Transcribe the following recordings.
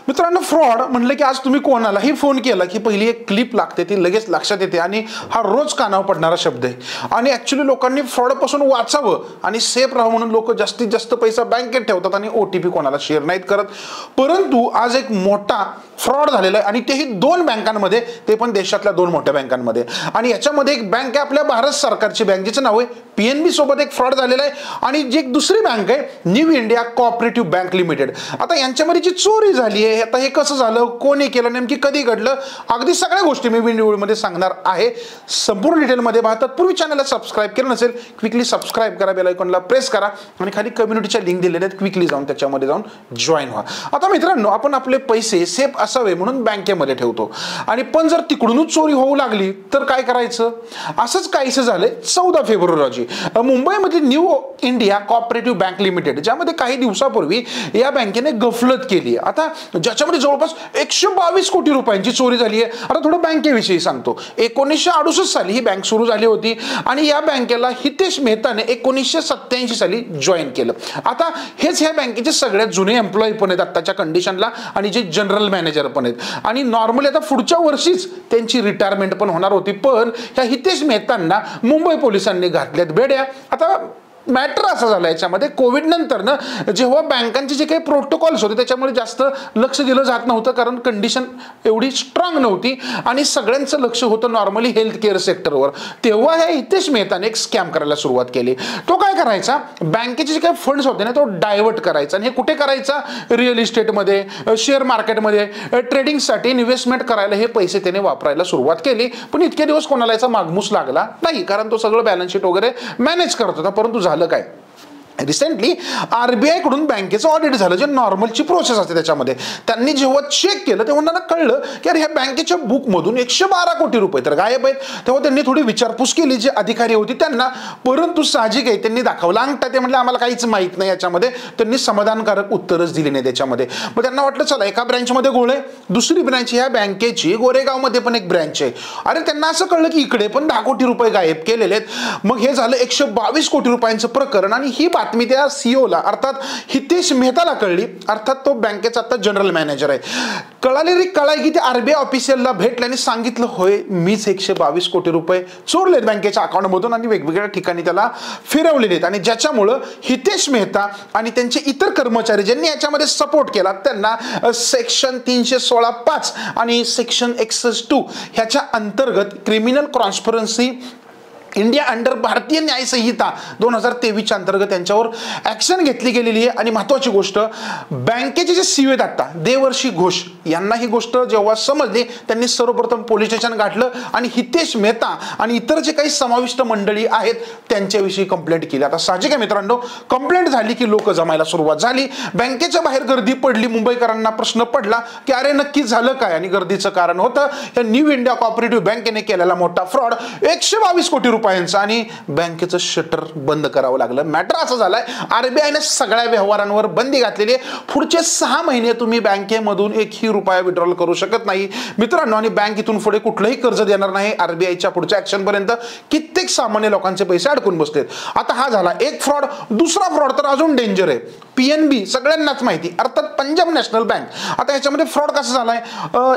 मित्रांनो, फ्रॉड म्हणलं की आज तुम्ही कोणालाही फोन केला की पहिली एक क्लिप लागते, ती लगेच लक्षात येते आणि हा रोज कानावर पडणारा शब्द आहे। आणि ॲक्च्युली लोकांनी फ्रॉडपासून वाचावं आणि सेफ राहावं म्हणून लोक जास्तीत जास्त पैसा बँकेत ठेवतात आणि OTP कोणाला शेअर नाहीत करत। परंतु आज एक मोठा फ्रॉड झालेला आहे आणि तेही 2 बँकांमध्ये, ते पण देशातल्या 2 मोठ्या बँकांमध्ये। आणि याच्यामध्ये एक बँक आहे आपल्या भारत सरकारची बँक, जिचं नाव आहे PNB, सोबत एक फ्रॉड झालेला आहे। आणि जी एक दुसरी बँक आहे new India cooperative bank limited. आता यांच्यामध्ये जी चोरी झाली आहे, आता हे कसं झालं, कोणी केलं, नेमकी कधी घडलं, अगदी सगळ्या गोष्टी मी व्हिडिओमध्ये सांगणार आहे। संपूर्ण डिटेलमध्ये पाहतात पूर्वी चॅनलला सबस्क्राइब केलं नसेल, क्विकली सबस्क्राइब करा, बेल आयकॉनला प्रेस करा आणि खाली कम्युनिटीच्या लिंक दिलेल्या आहेत, क्विकली जाऊन त्याच्यामध्ये जाऊन जॉईन व्हा। आता मित्रांनो, आपण आपले पैसे सेफ असावे म्हणून बँकेमध्ये ठेवतो आणि पण जर तिकडूनच चोरी होऊ लागली तर काय करायचं? असंच काहीसं झालंय 14 फेब्रुवारी रोजी मुंबईमध्ये new India cooperative bank limited, ज्यामध्ये काही दिवसापूर्वी या बँकेने गफलत केली आहे। आता ज्याच्यामध्ये जवळपास 122 कोटी रुपयांची चोरी झाली आहे। आता थोडं बँकेविषयी सांगतो। 1968 साली ही बँक सुरू झाली होती आणि या बँकेला हितेश मेहताने 1987 साली जॉईन केलं। आता हेच ह्या बँकेचे सगळ्यात जुने एम्प्लॉई पण आहेत आताच्या कंडिशनला आणि जे जनरल मॅनेजर पण आहेत। आणि नॉर्मली आता पुढच्या वर्षीच त्यांची रिटायरमेंट पण होणार होती, पण ह्या हितेश मेहतांना मुंबई पोलिसांनी घातल्यात बेड्या। आता मॅटर असा झाला याच्यामध्ये, कोविड नंतर ना जेव्हा बँकांचे जे काही प्रोटोकॉल्स होते त्याच्यामुळे जास्त लक्ष दिलं जात नव्हतं, कारण कंडिशन एवढी स्ट्रॉंग नव्हती आणि सगळ्यांचं लक्ष होतं नॉर्मली हेल्थ केअर सेक्टरवर। तेव्हा ह्या हितेश मेहताने एक स्कॅम करायला सुरुवात केली। तो काय करायचा, बँकेचे जे काही फंड्स होते ना तो डायव्हर्ट करायचा आणि हे कुठे करायचा? रिअल इस्टेटमध्ये, शेअर मार्केटमध्ये, ट्रेडिंगसाठी इन्व्हेस्टमेंट करायला हे पैसे त्याने वापरायला सुरुवात केली। पण इतके दिवस कोणाला याचा मागमूस लागला नाही, कारण तो सगळं बॅलन्स शीट वगैरे मॅनेज करत होता। परंतु झालं काय, रिसेंटली RBI कडून बँकेचं ऑडिट झालं, जे नॉर्मलची प्रोसेस असते त्याच्यामध्ये। त्यांनी जेव्हा चेक केलं तेव्हा त्यांना कळलं की अरे ह्या बँकेच्या बुकमधून 112 कोटी रुपये तर गायब आहेत। तेव्हा त्यांनी थोडी विचारपूस केली जे अधिकारी होती त्यांना, परंतु साहजिक आहे त्यांनी दाखवला अंगठा, ते म्हटले आम्हाला काहीच माहित नाही याच्यामध्ये। त्यांनी समाधानकारक उत्तरच दिली नाही त्याच्यामध्ये। मग त्यांना वाटलं चला एका ब्रँचमध्ये घोळ आहे, दुसरी ब्रँच ह्या बँकेची गोरेगावमध्ये पण एक ब्रँच आहे। अरे त्यांना असं कळलं की इकडे पण 10 कोटी रुपये गायब केलेले आहेत। मग हे झालं 122 कोटी रुपयांचं प्रकरण आणि ही बातमी त्या CEOला अर्थात हितेश मेहताला कळली। अर्थात तो बँकेचा आता जनरल मॅनेजर आहे। कळालेली कळाई की ते RBI ऑफिशियलला भेटले आणि सांगितलं होय मीच 122 कोटी रुपये चोरलेत बँकेच्या अकाउंटमधून आणि वेगवेगळ्या ठिकाणी त्याला फिरवलेले आहेत। आणि ज्याच्यामुळं हितेश मेहता आणि त्यांचे इतर कर्मचारी ज्यांनी याच्यामध्ये सपोर्ट केला त्यांना सेक्शन 316(5) आणि सेक्शन 61(2) ह्याच्या अंतर्गत क्रिमिनल ट्रान्सपरन्सी इंडिया अंडर भारतीय न्याय संहिता 2023 अंतर्गत त्यांच्यावर ऍक्शन घेतली गेलेली आहे। आणि महत्त्वाची गोष्ट, बँकेचे जे CEO आहेत आता देवर्षी घोष यांना ही गोष्ट जेव्हा समजली त्यांनी सर्वप्रथम पोलीस स्टेशन गाठलं आणि हितेश मेहता आणि इतर जे काही समाविष्ट मंडळी आहेत त्यांच्याविषयी कंप्लेंट केली। आता साहजिक आहे मित्रांनो, कंप्लेंट झाली की लोक जमायला सुरुवात झाली, बँकेच्या बाहेर गर्दी पडली। मुंबईकरांना प्रश्न पडला की अरे नक्की झालं काय, आणि गर्दीचं कारण होतं या न्यू इंडिया कोऑपरेटिव्ह बँकेने केलेला मोठा फ्रॉड 122 कोटी रुपयांचा आणि बँकेचं शटर बंद करावं लागलं। मॅटर असं झालाय RBI ने सगळ्या व्यवहारांवर बंदी घातलेली आहे। पुढचे 6 महिने तुम्ही बँकेमधून 1ही रुपया विड्रॉल करू शकत नाही मित्रांनो, आणि बँक इथून पुढे कुठलंही कर्ज देणार नाही RBIच्या पुढच्या ऍक्शन पर्यंत। कित्येक सामान्य लोकांचे पैसे अडकून बसलेत। आता हा झाला एक फ्रॉड। दुसरा फ्रॉड तर अजून डेंजर आहे, PNB सगळ्यांनाच माहिती, अर्थात पंजाब नॅशनल बँक। आता याच्यामध्ये फ्रॉड कसा झालाय,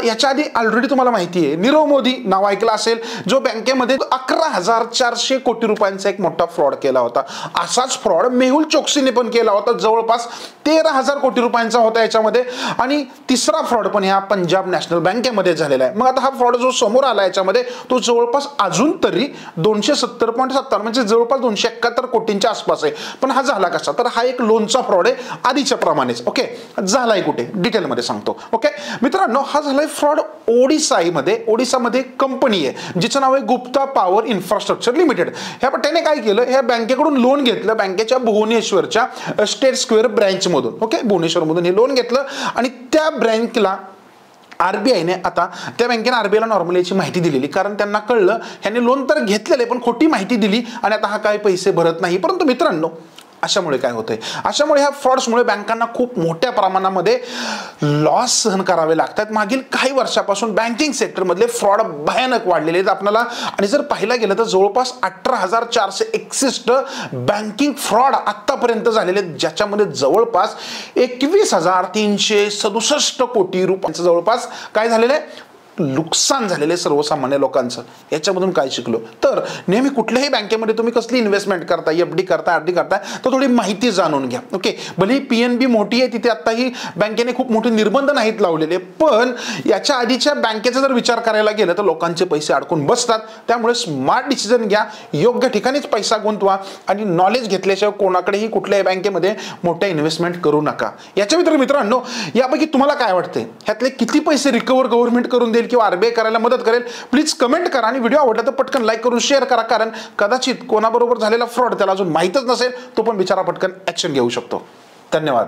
याच्या आधी ऑलरेडी तुम्हाला माहिती आहे नीरव मोदी नाव ऐकलं असेल, जो बँकेमध्ये 11,400 कोटी रुपयांचा एक मोठा फ्रॉड केला होता। असाच फ्रॉड मेहुल चोक्सीने पण केला होता, जवळपास 13,000 कोटी रुपयांचा होता याच्यामध्ये। आणि तिसरा फ्रॉड पण ह्या पंजाब नॅशनल बँकेमध्ये झालेला आहे। मग आता हा फ्रॉड जो समोर आला याच्यामध्ये तो जवळपास अजून तरी 270.57 म्हणजे जवळपास 271 कोटींच्या आसपास आहे। पण हा झाला कसा, तर हा एक लोनचा फ्रॉड आहे आधीच्या प्रमाणेच। ओके, झालाय कुठे डिटेलमध्ये सांगतो। ओके मित्रांनो, हा झालाय फ्रॉड ओडिसामध्ये कंपनी आहे जिचं नाव आहे गुप्ता पॉवर इन्फ्रास्ट्रक्चर लिमिटेड। ह्या त्याने काय केलं, ह्या बँकेकडून लोन घेतलं बँकेच्या भुवनेश्वरच्या स्टेट स्क्वेअर ब्रँच मधून। ओके, भुवनेश्वर मधून हे लोन घेतलं आणि त्या बँकेला RBI ने आता त्या बँकेने RBI ला नॉर्मली याची माहिती दिलेली, कारण त्यांना कळलं ह्याने लोन तर घेतलेले पण खोटी माहिती दिली आणि आता हा काय पैसे भरत नाही। परंतु मित्रांनो, अशामुळे काय होतंय, अशामुळे ह्या फ्रॉड्समुळे बँकांना खूप मोठ्या प्रमाणामध्ये लॉस सहन करावे लागतात. मागील काही वर्षापासून बँकिंग सेक्टरमधले फ्रॉड भयानक वाढलेले आहेत आपल्याला. आणि जर पाहायला गेलं तर जवळपास 18,461 बँकिंग फ्रॉड आतापर्यंत झालेले आहेत, ज्याच्यामध्ये जवळपास 21,367 कोटी रुपयांचं जवळपास काय झालेलं आहे, नुकसान झालेले सर्वसामान्य लोकांचं. याच्यामधून काय शिकलो तर नेहमी कुठल्याही बँकेमध्ये तुम्ही कसली इन्व्हेस्टमेंट करताय, एफडी करताय, आरडी करताय, तर थोडी माहिती जाणून घ्या. ओके, भले पीएनबी मोठी आहे, तिथे आताही बँकेने खूप मोठे निर्बंध नाहीत लावलेले, पण याच्या आधीच्या बँकेचा जर विचार करायला गेलं तर लोकांचे पैसे अडकून बसतात. त्यामुळे स्मार्ट डिसिजन घ्या, योग्य ठिकाणीच पैसा गुंतवा आणि नॉलेज घेतल्याशिवाय कोणाकडेही कुठल्याही बँकेमध्ये मोठ्या इन्व्हेस्टमेंट करू नका. याच्या मित्रांनो, यापैकी तुम्हाला काय वाटते, ह्यातले किती पैसे रिकव्हर गव्हर्नमेंट करून देईल किंवा आरबीआय करायला मदत करेल? प्लीज कमेंट करा आणि व्हिडिओ आवडला तर पटकन लाईक करून शेअर करा, कारण कदाचित कोणाबरोबर झालेला फ्रॉड त्याला अजून माहीतच नसेल, तो पण बिचारा पटकन ऍक्शन घेऊ शकतो. धन्यवाद.